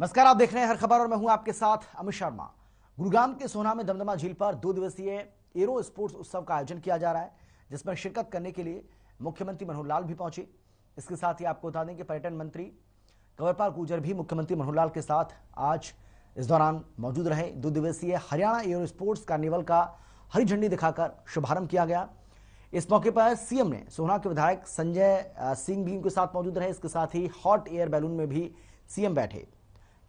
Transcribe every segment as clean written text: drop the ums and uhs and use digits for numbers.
नमस्कार, आप देख रहे हैं हर खबर और मैं हूं आपके साथ अमित शर्मा। गुरुग्राम के सोना में दमदमा झील पर 2 दिवसीय एरो स्पोर्ट्स उत्सव का आयोजन किया जा रहा है, जिसमें शिरकत करने के लिए मुख्यमंत्री मनोहर लाल भी पहुंचे। इसके साथ ही आपको बता दें कि पर्यटन मंत्री कंवरपाल गुर्जर भी मुख्यमंत्री मनोहर लाल के साथ आज इस दौरान मौजूद रहे। 2 दिवसीय हरियाणा एरो स्पोर्ट्स कार्निवल का हरी झंडी दिखाकर शुभारंभ किया गया। इस मौके पर सीएम ने सोहना के विधायक संजय सिंह भी उनके साथ मौजूद रहे। इसके साथ ही हॉट एयर बैलून में भी सीएम बैठे।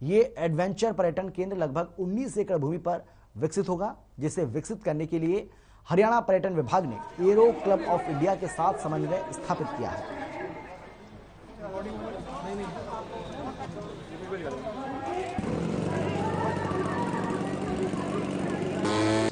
ये एडवेंचर पर्यटन केंद्र लगभग 19 एकड़ भूमि पर विकसित होगा, जिसे विकसित करने के लिए हरियाणा पर्यटन विभाग ने एरो क्लब ऑफ इंडिया के साथ समन्वय स्थापित किया है।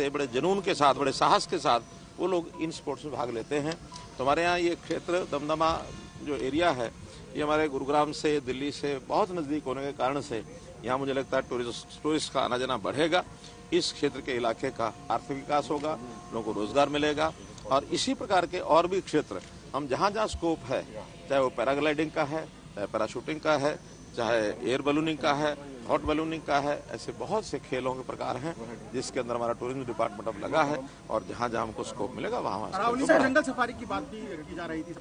बड़े जुनून के साथ, बड़े साहस के साथ वो लोग इन स्पोर्ट्स में भाग लेते हैं। तो हमारे यहाँ ये क्षेत्र दमदमा जो एरिया है, ये हमारे गुरुग्राम से, दिल्ली से बहुत नज़दीक होने के कारण से यहाँ मुझे लगता है टूरिस्ट का आना जाना बढ़ेगा। इस क्षेत्र के इलाके का आर्थिक विकास होगा, लोगों को रोजगार मिलेगा। और इसी प्रकार के और भी क्षेत्र हम जहाँ जहाँ स्कोप है, चाहे वो पैराग्लाइडिंग का है, चाहे पैराशूटिंग का है, चाहे एयर बलूनिंग का है, हॉट बलूनिंग का है, ऐसे बहुत से खेलों के प्रकार हैं जिसके अंदर हमारा टूरिज्म डिपार्टमेंट अब लगा है। और जहाँ जहाँ हमको स्कोप मिलेगा वहाँ जंगल सफारी की बात भी की जा रही थी।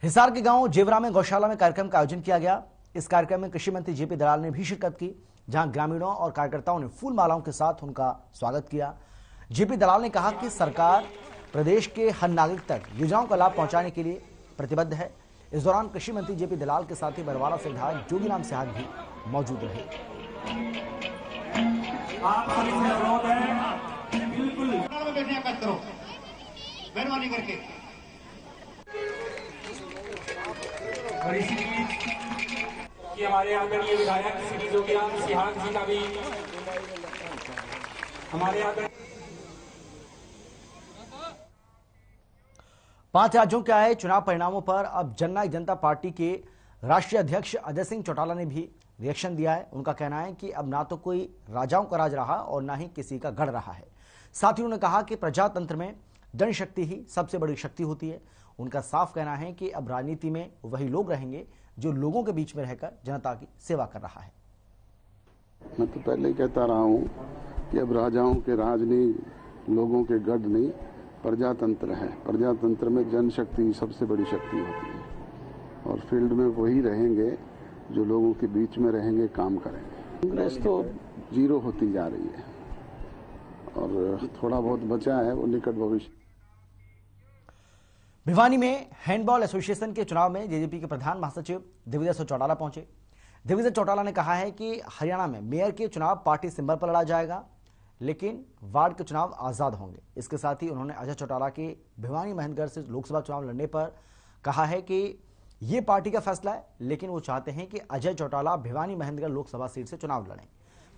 हिसार के गांव जेवरा में गौशाला में कार्यक्रम का आयोजन किया गया। इस कार्यक्रम में कृषि मंत्री जेपी दलाल ने भी शिरकत की, जहां ग्रामीणों और कार्यकर्ताओं ने फूल मालाओं के साथ उनका स्वागत किया। जेपी दलाल ने कहा कि सरकार प्रदेश के हर नागरिक तक योजनाओं का लाभ पहुंचाने के लिए प्रतिबद्ध है। इस दौरान कृषि मंत्री जेपी दलाल के साथ ही बरवाला से विधायक जोगीराम सिहाग भी मौजूद रहे। मेहरबानी करके और इसी बीच कि हमारे आदरणीय विधायक श्री जोगीराम सिहाग जी का भी हमारे आदरणीय 5 राज्यों के आए चुनाव परिणामों पर अब जननायक जनता पार्टी के राष्ट्रीय अध्यक्ष अजय सिंह चौटाला ने भी रिएक्शन दिया है। उनका कहना है कि अब ना तो कोई राजाओं का राज रहा और ना ही किसी का गढ़ रहा है। साथ ही उन्होंने कहा कि प्रजातंत्र में जनशक्ति ही सबसे बड़ी शक्ति होती है। उनका साफ कहना है कि अब राजनीति में वही लोग रहेंगे जो लोगों के बीच में रहकर जनता की सेवा कर रहा है। मैं तो पहले ही कहता रहा हूं कि अब राजाओं के राज नहीं, लोगों के गढ़ नहीं, प्रजातंत्र है। प्रजातंत्र में जनशक्ति सबसे बड़ी शक्ति होती है और फील्ड में वही रहेंगे जो लोगों के बीच में रहेंगे, काम करेंगे। कांग्रेस तो जीरो होती जा रही है और थोड़ा बहुत बचा है वो निकट भविष्य। भिवानी में हैंडबॉल एसोसिएशन के चुनाव में जेजेपी के प्रधान महासचिव दिग्विजय चौटाला पहुंचे। दिग्विजय चौटाला ने कहा है कि हरियाणा में मेयर के चुनाव पार्टी सिंबल पर लड़ा जाएगा, लेकिन वार्ड के चुनाव आजाद होंगे। इसके साथ ही उन्होंने अजय चौटाला के भिवानी महेंद्रगढ़ से लोकसभा चुनाव लड़ने पर कहा है कि ये पार्टी का फैसला है, लेकिन वो चाहते हैं कि अजय चौटाला भिवानी महेंद्रगढ़ लोकसभा सीट से चुनाव लड़ें।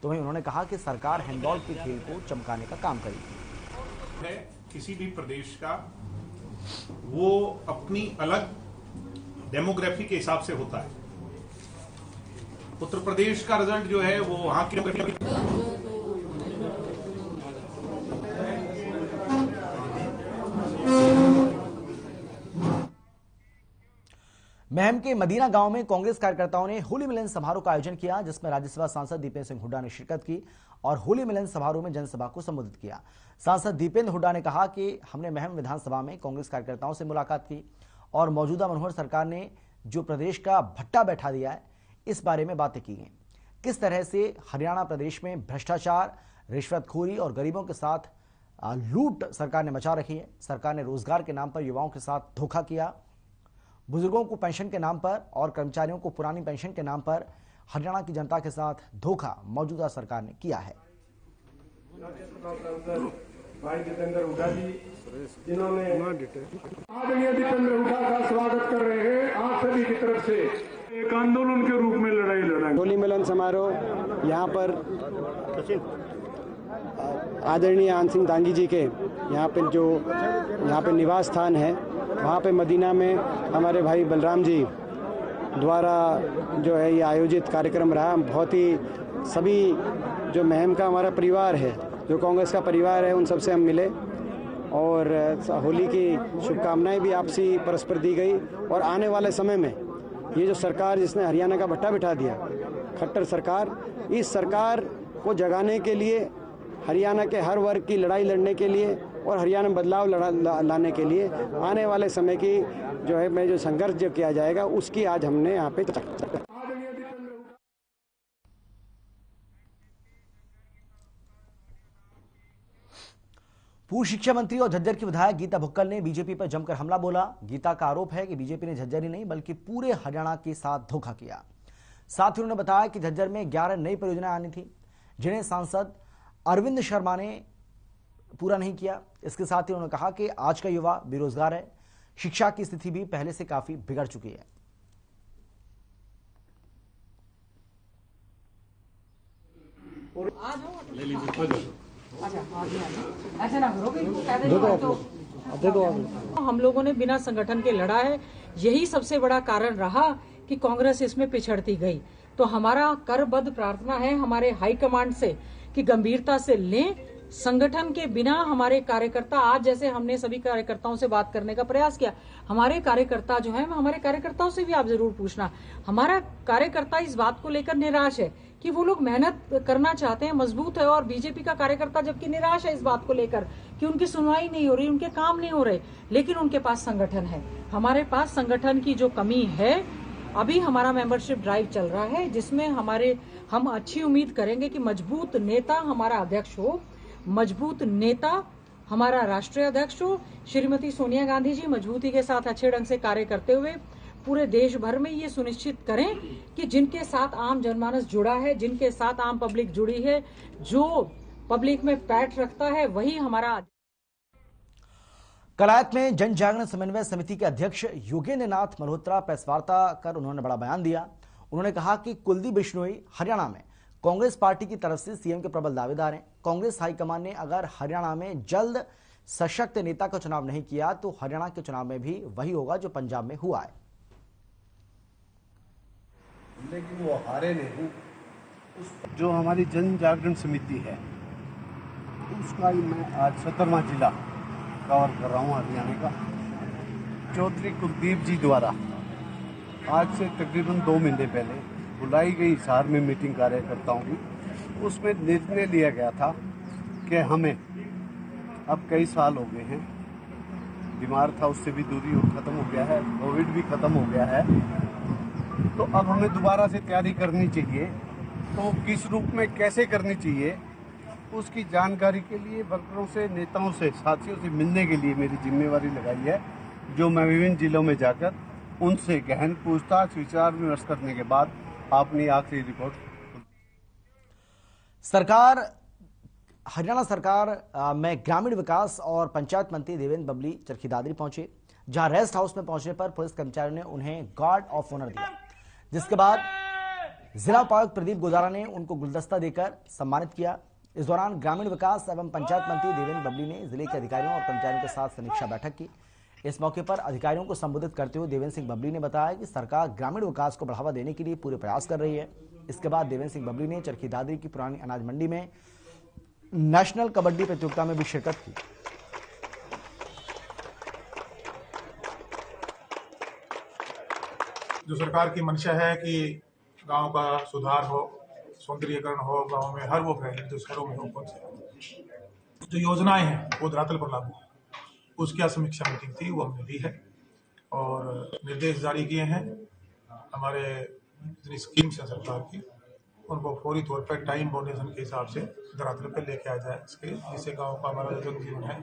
तो वहीं उन्होंने कहा कि सरकार हैंडबॉल के खेल को चमकाने का काम करेगी। है किसी भी प्रदेश का वो अपनी अलग डेमोग्राफी के हिसाब से होता है। उत्तर प्रदेश का रिजल्ट जो है वो वहां की महम के मदीना गांव में कांग्रेस कार्यकर्ताओं ने होली मिलन समारोह का आयोजन किया, जिसमें राज्यसभा सांसद दीपेंद्र सिंह हुड्डा ने शिरकत की और होली मिलन समारोह में जनसभा को संबोधित किया। सांसद दीपेंद्र हुड्डा ने कहा कि हमने महम विधानसभा में कांग्रेस कार्यकर्ताओं से मुलाकात की और मौजूदा मनोहर सरकार ने जो प्रदेश का भट्टा बैठा दिया है, इस बारे में बातें की गई। किस तरह से हरियाणा प्रदेश में भ्रष्टाचार, रिश्वतखोरी और गरीबों के साथ लूट सरकार ने मचा रखी है। सरकार ने रोजगार के नाम पर युवाओं के साथ धोखा किया, बुजुर्गों को पेंशन के नाम पर और कर्मचारियों को पुरानी पेंशन के नाम पर हरियाणा की जनता के साथ धोखा मौजूदा सरकार ने किया है। भाई जितेंद्र हुड्डा जी, जिन्होंने आदरणीय दीपेंद्र हुड्डा का स्वागत कर रहे हैं आप सभी की तरफ से। एक आंदोलन के रूप में लड़ाई लड़ाई होली मिलन समारोह यहाँ पर आदरणीय आन सिंह दांगी जी के यहाँ पे निवास स्थान है, वहाँ पे मदीना में हमारे भाई बलराम जी द्वारा जो है ये आयोजित कार्यक्रम रहा। बहुत ही सभी जो महम का हमारा परिवार है, जो कांग्रेस का परिवार है, उन सबसे हम मिले और होली की शुभकामनाएं भी आपसी परस्पर दी गई। और आने वाले समय में ये जो सरकार जिसने हरियाणा का भट्टा बिठा दिया, खट्टर सरकार, इस सरकार को जगाने के लिए, हरियाणा के हर वर्ग की लड़ाई लड़ने के लिए और हरियाणा में बदलाव लाने के लिए आने वाले समय की जो है में जो संघर्ष जो किया जाएगा उसकी आज हमने यहाँ पे पूर्व शिक्षा मंत्री और झज्जर की विधायक गीता भुक्कल ने बीजेपी पर जमकर हमला बोला। गीता का आरोप है कि बीजेपी ने झज्जर ही नहीं बल्कि पूरे हरियाणा के साथ धोखा किया। साथ ही उन्होंने बताया कि झज्जर में 11 नई परियोजनाएं आनी थी जिन्हें सांसद अरविंद शर्मा ने पूरा नहीं किया। इसके साथ ही उन्होंने कहा कि आज का युवा बेरोजगार है, शिक्षा की स्थिति भी पहले से काफी बिगड़ चुकी है। हम लोगों ने बिना संगठन के लड़ा है, यही सबसे बड़ा कारण रहा कि कांग्रेस इसमें पिछड़ती गई। तो हमारा करबद्ध प्रार्थना है हमारे हाईकमांड से कि गंभीरता से लें। संगठन के बिना हमारे कार्यकर्ता, आज जैसे हमने सभी कार्यकर्ताओं से बात करने का प्रयास किया, हमारे कार्यकर्ता जो है, हमारे कार्यकर्ताओं से भी आप जरूर पूछना, हमारा कार्यकर्ता इस बात को लेकर निराश है कि वो लोग मेहनत करना चाहते हैं, मजबूत है, और बीजेपी का कार्यकर्ता जबकि निराश है इस बात को लेकर कि उनकी सुनवाई नहीं हो रही, उनके काम नहीं हो रहे, लेकिन उनके पास संगठन है। हमारे पास संगठन की जो कमी है, अभी हमारा मेंबरशिप ड्राइव चल रहा है जिसमें हम अच्छी उम्मीद करेंगे कि मजबूत नेता हमारा अध्यक्ष हो, मजबूत नेता हमारा राष्ट्रीय अध्यक्ष हो। श्रीमती सोनिया गांधी जी मजबूती के साथ अच्छे ढंग से कार्य करते हुए पूरे देश भर में ये सुनिश्चित करें कि जिनके साथ आम जनमानस जुड़ा है, जिनके साथ आम पब्लिक जुड़ी है, जो पब्लिक में पैठ रखता है, वही हमारा। कलायत में जन जागरण समन्वय समिति के अध्यक्ष योगेंद्र नाथ मल्होत्रा प्रेस वार्ता कर उन्होंने बड़ा बयान दिया। उन्होंने कहा कि कुलदीप बिश्नोई हरियाणा में कांग्रेस पार्टी की तरफ से सीएम के प्रबल दावेदार हैं। कांग्रेस हाईकमान ने अगर हरियाणा में जल्द सशक्त नेता का चुनाव नहीं किया तो हरियाणा के चुनाव में भी वही होगा जो पंजाब में हुआ है। लेकिन वो हारे नहीं। जो हमारी जन जागरण समिति है उसका मैं आज 17वां जिला कवर कर रहा हूँ हरियाणा का। चौधरी कुलदीप जी द्वारा आज से तकरीबन 2 महीने पहले बुलाई गई हिसार में मीटिंग कार्यकर्ताओं की, उसमें निर्णय लिया गया था कि हमें अब कई साल हो गए हैं, बीमार था उससे भी दूरी खत्म हो गया है, कोविड भी खत्म हो गया है, तो अब हमें दोबारा से तैयारी करनी चाहिए। तो किस रूप में कैसे करनी चाहिए उसकी जानकारी के लिए वर्करों से, नेताओं से, साथियों से मिलने के लिए मेरी जिम्मेवारी लगाई है, जो मैं विभिन्न जिलों में जाकर उनसे गहन पूछताछ विचार विमर्श करने के बाद अपनी आखिरी रिपोर्ट। हरियाणा सरकार में ग्रामीण विकास और पंचायत मंत्री देवेंद्र बबली चरखी दादरी पहुंचे, जहां रेस्ट हाउस में पहुंचने पर पुलिस कर्मचारियों ने उन्हें गार्ड ऑफ ऑनर दिया, जिसके बाद जिला उपायुक्त प्रदीप गोदारा ने उनको गुलदस्ता देकर सम्मानित किया। इस दौरान ग्रामीण विकास एवं पंचायत मंत्री देवेंद्र बबली ने जिले के अधिकारियों और कर्मचारियों के साथ समीक्षा बैठक की। इस मौके पर अधिकारियों को संबोधित करते हुए देवेंद्र सिंह बबली ने बताया कि सरकार ग्रामीण विकास को बढ़ावा देने के लिए पूरे प्रयास कर रही है। इसके बाद देवेंद्र सिंह बबली ने चरखी दादरी की पुरानी अनाज मंडी में नेशनल कबड्डी प्रतियोगिता में भी शिरकत की। जो सरकार की मंशा है कि गांव का सुधार हो, सौंदर्यीकरण हो, गांव में हर वो फैले जो शहरों में हो पहुंचे, जो योजनाएं हैं वो धरातल पर लागू, उसकी समीक्षा मीटिंग थी, वो हमने ली है और निर्देश जारी किए हैं। हमारे जितनी स्कीम्स हैं सरकार की, उनको फौरी तौर पर टाइम बाउंडेशन के हिसाब से धरातल पर लेके आ जाए, जिससे गांव का हमारा जो जीवन है,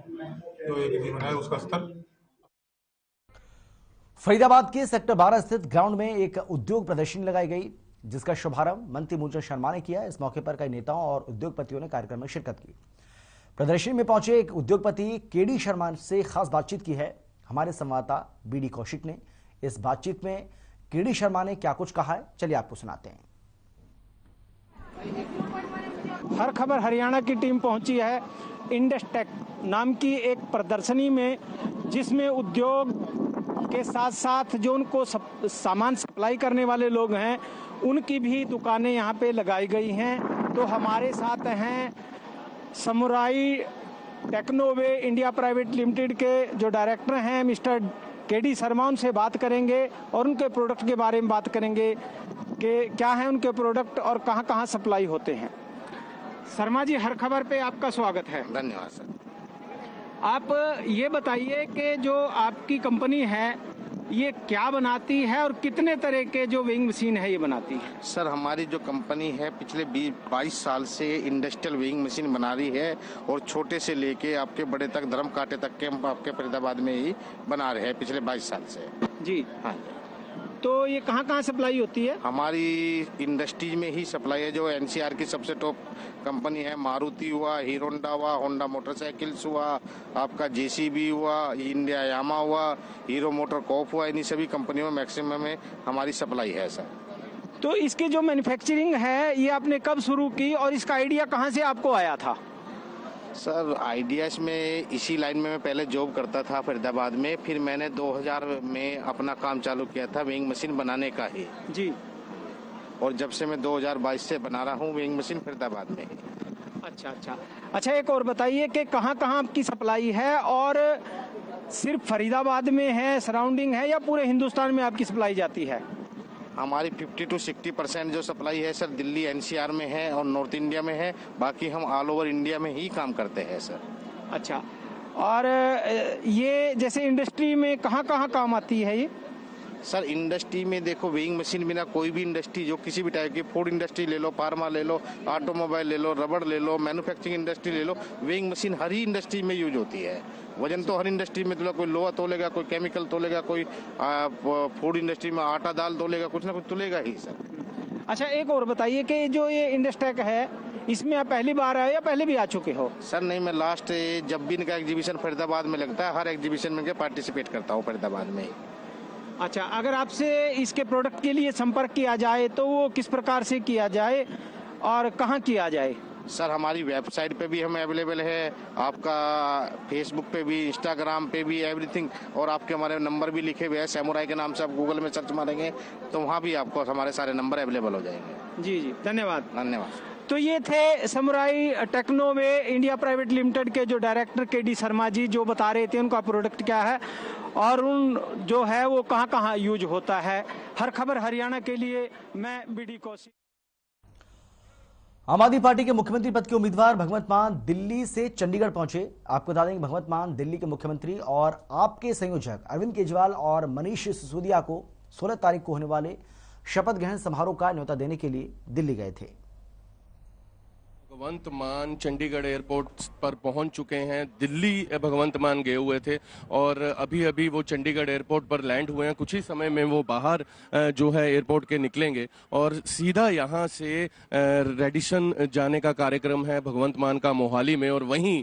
जो एक जीवन है, उसका स्तर। फरीदाबाद के सेक्टर 12 स्थित ग्राउंड में एक उद्योग प्रदर्शनी लगाई गई, जिसका शुभारंभ मंत्री मूलचंद शर्मा ने किया। इस मौके पर कई नेताओं और उद्योगपतियों ने कार्यक्रम में शिरकत की। प्रदर्शनी में पहुंचे एक उद्योगपति केडी शर्मा से खास बातचीत की है हमारे संवाददाता बीडी कौशिक ने। इस बातचीत में केडी शर्मा ने क्या कुछ कहा है, चलिए आपको सुनाते हैं। हर खबर हरियाणा की टीम पहुंची है इंडस्टेक नाम की एक प्रदर्शनी में, जिसमें उद्योग के साथ साथ जो उनको सामान सप्लाई करने वाले लोग हैं उनकी भी दुकानें यहाँ पे लगाई गई हैं। तो हमारे साथ हैं समुराई टेक्नोवे इंडिया प्राइवेट लिमिटेड के जो डायरेक्टर हैं मिस्टर केडी शर्मा, उनसे बात करेंगे और उनके प्रोडक्ट के बारे में बात करेंगे कि क्या है उनके प्रोडक्ट और कहां कहां सप्लाई होते हैं। शर्मा जी, हर खबर पे आपका स्वागत है। धन्यवाद सर। आप ये बताइए कि जो आपकी कंपनी है ये क्या बनाती है और कितने तरह के जो वेइंग मशीन है ये बनाती है? सर, हमारी जो कंपनी है पिछले 22 साल से इंडस्ट्रियल वेइंग मशीन बना रही है और छोटे से लेके आपके बड़े तक, धर्म कांटे तक के हम आपके फरीदाबाद में ही बना रहे हैं पिछले 22 साल से। जी हाँ। तो ये कहाँ कहाँ सप्लाई होती है? हमारी इंडस्ट्रीज में ही सप्लाई है। जो एनसीआर की सबसे टॉप कंपनी है, मारुति हुआ, हीरो होंडा हुआ, होंडा मोटरसाइकिल्स हुआ, आपका जेसीबी हुआ, इंडिया यामा हुआ, हीरो मोटर कॉप हुआ, इन्हीं सभी कंपनियों में मैक्सिमम में हमारी सप्लाई है सर। तो इसकी जो मैन्युफैक्चरिंग है ये आपने कब शुरू की और इसका आइडिया कहाँ से आपको आया था? सर, आइडियाज में इसी लाइन में मैं पहले जॉब करता था फरीदाबाद में, फिर मैंने 2000 में अपना काम चालू किया था वेइंग मशीन बनाने का ही जी। और जब से मैं 2022 से बना रहा हूँ वेइंग मशीन फरीदाबाद में। अच्छा, एक और बताइए कि कहाँ कहाँ आपकी सप्लाई है और सिर्फ फरीदाबाद में है, सराउंडिंग है, या पूरे हिंदुस्तान में आपकी सप्लाई जाती है? हमारी 50 to 60% जो सप्लाई है सर दिल्ली एनसीआर में है और नॉर्थ इंडिया में है, बाकी हम ऑल ओवर इंडिया में ही काम करते हैं सर। अच्छा, और ये जैसे इंडस्ट्री में कहाँ कहाँ काम आती है ये? सर, इंडस्ट्री में देखो, वेइंग मशीन बिना कोई भी इंडस्ट्री, जो किसी भी टाइप की, फूड इंडस्ट्री ले लो, फार्मा ले लो, ऑटोमोबाइल ले लो, रबड़ ले लो, मैन्युफैक्चरिंग इंडस्ट्री ले लो, वेइंग मशीन हर ही इंडस्ट्री में यूज होती है। वजन तो हर इंडस्ट्री में तुला, कोई लोहा तोलेगा, कोई केमिकल तोलेगा, कोई फूड इंडस्ट्री में आटा दाल तोलेगा, कुछ ना कुछ तोलेगा ही सर। अच्छा, एक और बताइए कि जो ये इंडस्टेक है इसमें आप पहली बार आए या पहले भी आ चुके हो? सर नहीं, मैं लास्ट जब भी इनका एग्जीबिशन फरीदाबाद में लगता है, हर एग्जीबिशन में पार्टिसिपेट करता हूँ फरीदाबाद में। अच्छा, अगर आपसे इसके प्रोडक्ट के लिए संपर्क किया जाए तो वो किस प्रकार से किया जाए और कहाँ किया जाए? सर, हमारी वेबसाइट पे भी हम अवेलेबल है, आपका फेसबुक पे भी, इंस्टाग्राम पे भी, एवरीथिंग, और आपके हमारे नंबर भी लिखे हुए हैं सैमुराई के नाम से। आप गूगल में सर्च मारेंगे तो वहाँ भी आपको हमारे सारे नंबर अवेलेबल हो जाएंगे। जी, धन्यवाद। तो ये थे समुराई टेक्नोवे इंडिया प्राइवेट लिमिटेड के जो डायरेक्टर केडी शर्मा जी, जो बता रहे थे उनका प्रोडक्ट क्या है और उन जो है वो कहाँ कहाँ यूज होता है। हर खबर हरियाणा के लिए मैं बीडी कौशिक। आम आदमी पार्टी के मुख्यमंत्री पद के उम्मीदवार भगवंत मान दिल्ली से चंडीगढ़ पहुंचे। आपको बता दें कि भगवंत मान दिल्ली के मुख्यमंत्री और आपके संयोजक अरविंद केजरीवाल और मनीष सिसोदिया को 16 तारीख को होने वाले शपथ ग्रहण समारोह का न्योता देने के लिए दिल्ली गए थे। भगवंत मान चंडीगढ़ एयरपोर्ट पर पहुंच चुके हैं। दिल्ली भगवंत मान गए हुए थे और अभी अभी वो चंडीगढ़ एयरपोर्ट पर लैंड हुए हैं। कुछ ही समय में वो बाहर जो है एयरपोर्ट के निकलेंगे और सीधा यहां से रेडिसन जाने का कार्यक्रम है भगवंत मान का मोहाली में। और वहीं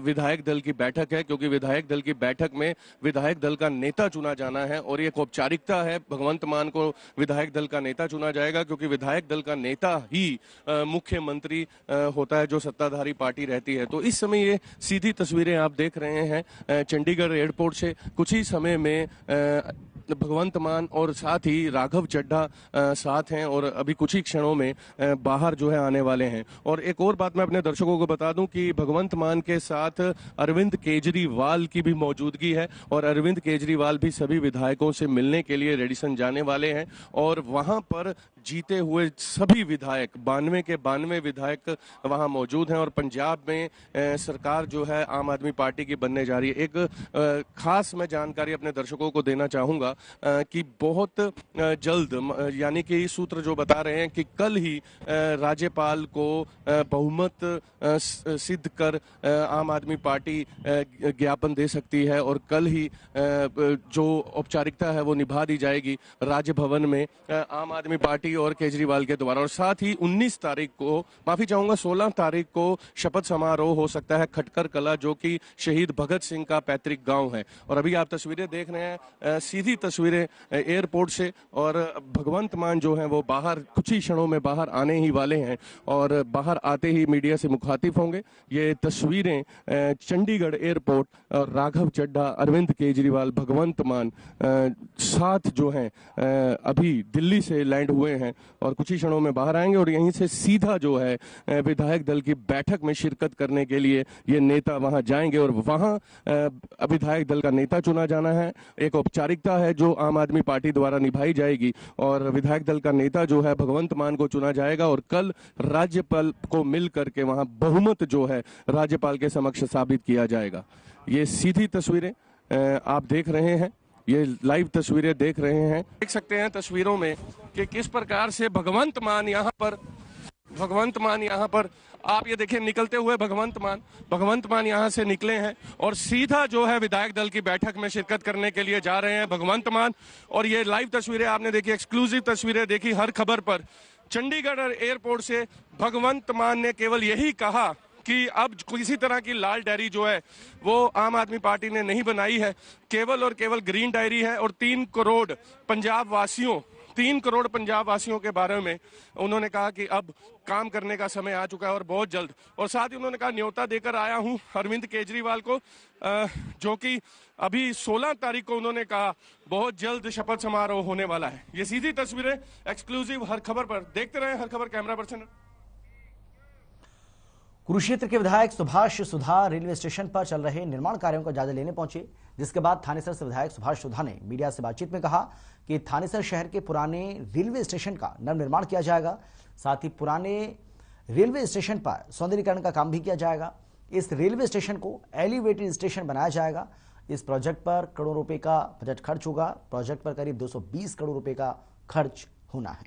विधायक दल की बैठक है, क्योंकि विधायक दल की बैठक में विधायक दल का नेता चुना जाना है और ये एक औपचारिकता है। भगवंत मान को विधायक दल का नेता चुना जाएगा क्योंकि विधायक दल का नेता ही मुख्यमंत्री होता है जो सत्ताधारी पार्टी रहती है। तो इस समय ये सीधी तस्वीरें आप देख रहे हैं चंडीगढ़ एयरपोर्ट से। कुछ ही समय में भगवंत मान और साथ ही राघव चड्ढा साथ हैं और अभी कुछ ही क्षणों में बाहर जो है आने वाले हैं। और एक और बात मैं अपने दर्शकों को बता दूं कि भगवंत मान के साथ अरविंद केजरीवाल की भी मौजूदगी है और अरविंद केजरीवाल भी सभी विधायकों से मिलने के लिए रेडिसन जाने वाले हैं और वहां पर जीते हुए सभी विधायक 92 के 92 विधायक वहां मौजूद हैं। और पंजाब में सरकार जो है आम आदमी पार्टी की बनने जा रही है। एक खास मैं जानकारी अपने दर्शकों को देना चाहूंगा कि बहुत जल्द, यानी कि सूत्र जो बता रहे हैं कि कल ही राज्यपाल को बहुमत सिद्ध कर आम आदमी पार्टी ज्ञापन दे सकती है और कल ही जो औपचारिकता है वो निभा दी जाएगी राजभवन में आम आदमी पार्टी और केजरीवाल के द्वारा। और साथ ही 19 तारीख को, माफी चाहूंगा 16 तारीख को शपथ समारोह हो सकता है खटकर कला, जो कि शहीद भगत सिंह का पैतृक गांव है। और अभी आप तस्वीरें देख रहे हैं, सीधी तस्वीरें एयरपोर्ट से, और भगवंत मान जो है वो बाहर कुछ ही क्षणों में बाहर आने ही वाले हैं और बाहर आते ही मीडिया से मुखातिब होंगे। ये तस्वीरें चंडीगढ़ एयरपोर्ट और राघव चड्ढा, अरविंद केजरीवाल, भगवंत मान साथ जो हैं अभी दिल्ली से लैंड हुए हैं और कुछ ही क्षणों में बाहर आएंगे और यहीं से सीधा जो है विधायक दल की बैठक में शिरकत करने के लिए ये नेता वहां जाएंगे और वहां विधायक दल का नेता चुना जाना है। एक औपचारिकता है जो आम आदमी पार्टी द्वारा निभाई जाएगी और विधायक दल का नेता जो है भगवंत मान को चुना जाएगा और कल राज्यपाल को मिल करके वहां बहुमत जो है राज्यपाल के समक्ष साबित किया जाएगा। ये सीधी तस्वीरें आप देख रहे हैं, ये लाइव तस्वीरें देख रहे हैं। देख सकते हैं तस्वीरों में कि किस प्रकार से भगवंत मान यहाँ पर आप ये देखिए निकलते हुए भगवंत मान यहाँ से निकले हैं और सीधा जो है विधायक दल की बैठक में शिरकत करने के लिए जा रहे हैं भगवंत मान। और ये लाइव तस्वीरें आपने देखी, एक्सक्लूसिव तस्वीरें देखी हर खबर पर। चंडीगढ़ एयरपोर्ट से भगवंत मान ने केवल यही कहा कि अब किसी तरह की लाल डायरी जो है वो आम आदमी पार्टी ने नहीं बनाई है, केवल और केवल ग्रीन डायरी है। और 3 करोड़ पंजाब वासियों के बारे में उन्होंने कहा कि अब काम करने का समय आ चुका है और बहुत जल्द। और साथ ही उन्होंने कहा न्योता देकर आया हूं अरविंद केजरीवाल को, जो कि अभी 16 तारीख को उन्होंने कहा बहुत जल्द शपथ समारोह होने वाला है। ये सीधी तस्वीरें एक्सक्लूसिव हर खबर पर देखते रहे। हर खबर कैमरा पर्सन कुरुक्षेत्र के विधायक सुभाष सुधा रेलवे स्टेशन पर चल रहे निर्माण कार्यों का जायजा लेने पहुंचे, जिसके बाद थानेसर से विधायक सुभाष सुधा ने मीडिया से बातचीत में कहा कि थानेसर शहर के पुराने रेलवे स्टेशन का नवनिर्माण किया जाएगा। साथ ही पुराने रेलवे स्टेशन पर सौंदर्यीकरण का काम भी किया जाएगा। इस रेलवे स्टेशन को एलिवेटेड स्टेशन बनाया जाएगा। इस प्रोजेक्ट पर करोड़ों रुपए का बजट खर्च होगा। प्रोजेक्ट पर करीब 220 करोड़ रुपए का खर्च होना है।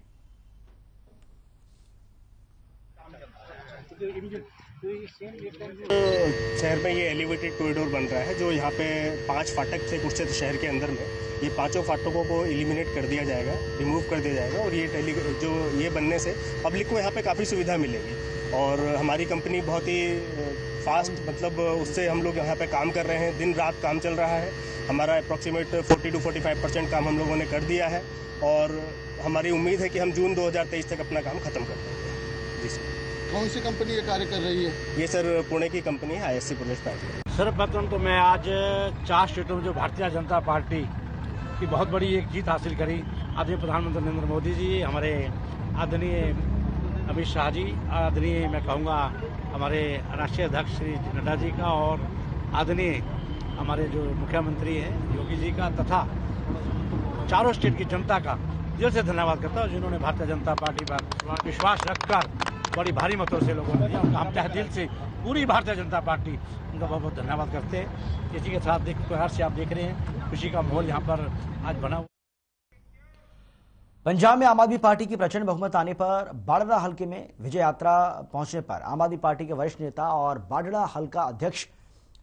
शहर में ये एलिवेटेड कॉरिडोर बन रहा है, जो यहाँ पे 5 फाटक थे कुरुक्षेत्र शहर के अंदर में। ये 5 फाटकों को एलिमिनेट कर दिया जाएगा, रिमूव कर दिया जाएगा और ये बनने से पब्लिक को यहाँ पे काफ़ी सुविधा मिलेगी। और हमारी कंपनी बहुत ही फास्ट, मतलब उससे हम लोग यहाँ पे काम कर रहे हैं, दिन रात काम चल रहा है। हमारा अप्रॉक्सीमेट 40 to 45% काम हम लोगों ने कर दिया है और हमारी उम्मीद है कि हम जून 2023 तक अपना काम खत्म कर देंगे। जी सर। कौन सी कंपनी ये कार्य कर रही है? ये सर पुणे की कंपनी है, ISC पुणे प्राइवेट। सर्वप्रथम तो मैं आज 4 स्टेटों में जो भारतीय जनता पार्टी की बहुत बड़ी एक जीत हासिल करी, आदरणीय प्रधानमंत्री नरेंद्र मोदी जी, हमारे आदरणीय अमित शाह जी, आदरणीय मैं कहूँगा हमारे राष्ट्रीय अध्यक्ष श्री नड्डा जी का और आदरणीय हमारे जो मुख्यमंत्री हैं योगी जी का, तथा चारों स्टेट की जनता का दिल से धन्यवाद करता हूँ, जिन्होंने भारतीय जनता पार्टी पर विश्वास रखकर बड़ी भारी मतों से लोगों ने दिया। हम तहे दिल से पूरी भारतीय जनता पार्टी उनका बहुत बहुत धन्यवाद करते हैं। इसी के साथ प्यार से आप देख रहे हैं खुशी का माहौल यहाँ पर आज बना हुआ। पंजाब में आम आदमी पार्टी की प्रचंड बहुमत आने पर बाडड़ा हलके में विजय यात्रा पहुंचने पर आम आदमी पार्टी के वरिष्ठ नेता और बाडड़ा हलका अध्यक्ष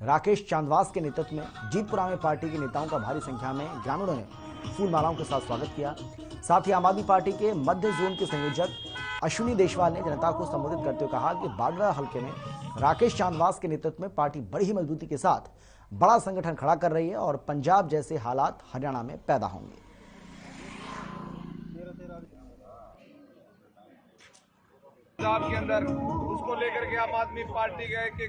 राकेश चांदवास के नेतृत्व में जीतपुरा में पार्टी के नेताओं का भारी संख्या में ग्रामीणों ने फूल मालाओं के साथ स्वागत किया। साथ ही आम आदमी पार्टी के मध्य जोन के संयोजक अश्विनी देशवाल ने जनता को संबोधित करते हुए कहा कि बाडड़ा हलके में राकेश चांदवास के नेतृत्व में पार्टी बड़ी ही मजबूती के साथ बड़ा संगठन खड़ा कर रही है और पंजाब जैसे हालात हरियाणा में पैदा होंगे। पंजाब के अंदर उसको लेकर के आम आदमी पार्टी के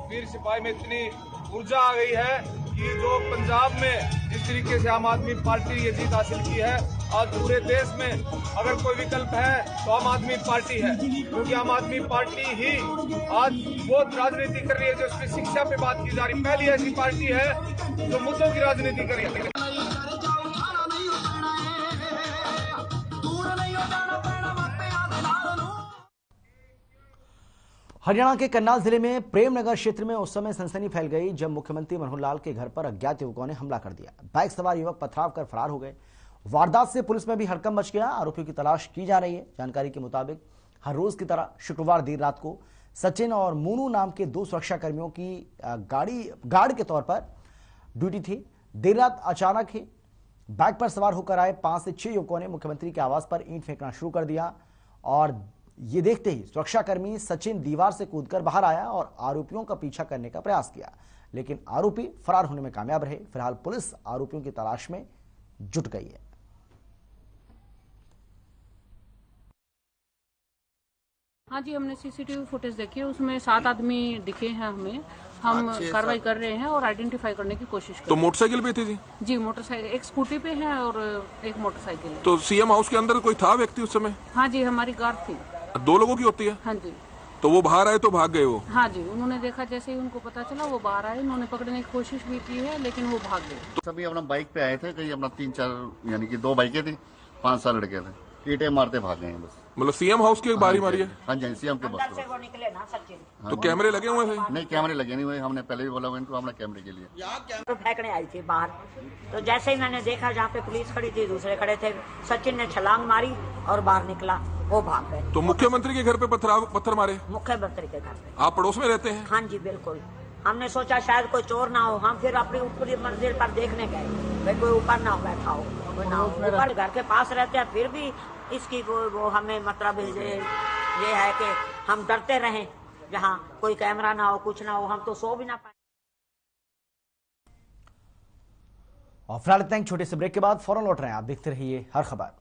वीर सिपाही में इतनी ऊर्जा आ गई है कि जो पंजाब में जिस तरीके से आम आदमी पार्टी ये जीत हासिल की है, आज पूरे देश में अगर कोई विकल्प है तो आम आदमी पार्टी है, क्योंकि आम आदमी पार्टी ही आज वो राजनीति कर रही है जो उसकी शिक्षा पे बात की जा रही। पहली ऐसी पार्टी है जो मुद्दों की राजनीति कर रही है। हरियाणा के करनाल जिले में प्रेमनगर क्षेत्र में उस समय सनसनी फैल गई जब मुख्यमंत्री मनोहर लाल के घर पर अज्ञात युवकों ने हमला कर दिया। बाइक सवार युवक पथराव कर फरार हो गए। वारदात से पुलिस में भी हड़कंप मच गया। आरोपियों की तलाश की जा रही है। जानकारी के मुताबिक हर रोज की तरह शुक्रवार देर रात को सचिन और मोनू नाम के 2 सुरक्षाकर्मियों की गार्ड के तौर पर ड्यूटी थी। देर रात अचानक ही बाइक पर सवार होकर आए 5 से 6 युवकों ने मुख्यमंत्री के आवास पर ईंट फेंकना शुरू कर दिया और ये देखते ही सुरक्षाकर्मी सचिन दीवार से कूदकर बाहर आया और आरोपियों का पीछा करने का प्रयास किया, लेकिन आरोपी फरार होने में कामयाब रहे। फिलहाल पुलिस आरोपियों की तलाश में जुट गई है। हाँ जी, हमने CCTV फुटेज देखी है, उसमें 7 आदमी दिखे हैं हमें हम कार्रवाई कर रहे हैं और आइडेंटिफाई करने की कोशिश कर रहे हैं। तो मोटरसाइकिल पे थी जी, मोटरसाइकिल एक स्कूटी पे है और एक मोटरसाइकिल है। तो सीएम हाउस के अंदर कोई था व्यक्ति उस समय? हाँ जी, हमारी कार थी। 2 लोगों की होती है? हाँ जी। तो वो बाहर आए तो भाग गए वो? हाँ जी, उन्होंने देखा, जैसे ही उनको पता चला वो बाहर आए, उन्होंने पकड़ने की कोशिश भी की है लेकिन वो भाग गए। तो सभी अपना बाइक पे आए थे, कहीं अपना 3-4 यानी कि 2 बाइकें थी, 5-7 लड़के थे, ईंटें मारते भाग गए हैं बस। मतलब सीएम हाउस की बारी मारी है? हाँ जी, सीएम के बस वो निकले ना सचिन। तो कैमरे लगे हुए थे? नहीं, कैमरे लगे नहीं हुए, हमने पहले भी बोला हुआ इनको, हमने कैमरे के लिए। तो फेंकने आई थी बाहर, तो जैसे ही मैंने देखा जहाँ पे पुलिस खड़ी थी, दूसरे खड़े थे, सचिन ने छलांग मारी और बाहर निकला, वो भाग गए। तो मुख्यमंत्री के घर पे पत्थर मारे? मुख्यमंत्री के घर पे। आप पड़ोस में रहते हैं? हाँ जी बिल्कुल। हमने सोचा शायद कोई चोर ना हो, हम फिर अपनी ऊपरी मंजिल पर देखने गए, भाई कोई ऊपर ना बैठा हो, कोई ना हो। ऊपर घर के पास रहते हैं, फिर भी इसकी वो हमें मतलब ये है कि हम डरते रहें, जहाँ कोई कैमरा ना हो, कुछ ना हो, हम तो सो भी ना पाए। और फिलहाल इतना ही, छोटे से ब्रेक के बाद फौरन लौट रहे हैं, आप देखते रहिए हर खबर।